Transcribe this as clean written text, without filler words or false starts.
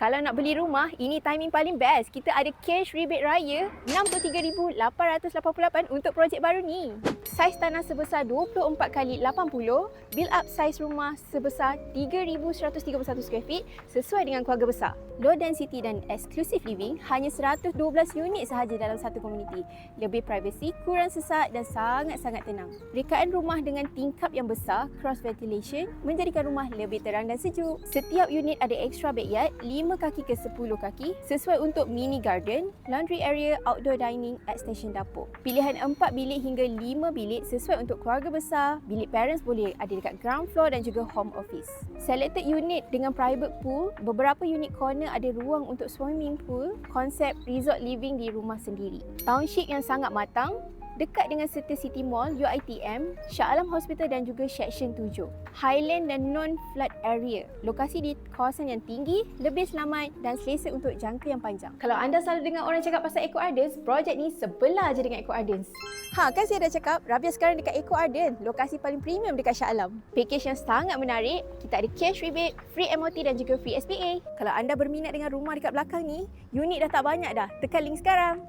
Kalau nak beli rumah, ini timing paling best. Kita ada cash rebate raya RM63,888 untuk projek baru ni. Saiz tanah sebesar 24x80, build up saiz rumah sebesar 3,131 square feet sesuai dengan keluarga besar. Low density dan exclusive living, hanya 112 unit sahaja dalam satu komuniti. Lebih privacy, kurang sesak dan sangat-sangat tenang. Rekaan rumah dengan tingkap yang besar, cross ventilation, menjadikan rumah lebih terang dan sejuk. Setiap unit ada extra backyard, 5 kaki ke 10 kaki sesuai untuk mini garden, laundry area, outdoor dining, extension dapur. Pilihan 4 bilik hingga 5 bilik sesuai untuk keluarga besar. Bilik parents boleh ada dekat ground floor dan juga home office. Selected unit dengan private pool, beberapa unit corner ada ruang untuk swimming pool, konsep resort living di rumah sendiri. Township yang sangat matang, dekat dengan serta City Mall, UiTM, Shah Alam Hospital dan juga Section 7. Highland dan non-flood area. Lokasi di kawasan yang tinggi, lebih selamat dan selesa untuk jangka yang panjang. Kalau anda selalu dengar orang cakap pasal Eco Gardens, projek ni sebelah je dengan Eco Gardens. Kan saya dah cakap, Rabia sekarang dekat Eco Gardens, lokasi paling premium dekat Shah Alam. Package yang sangat menarik, kita ada cash rebate, free MOT dan juga free SPA. Kalau anda berminat dengan rumah dekat belakang ni, unit dah tak banyak dah. Tekan link sekarang.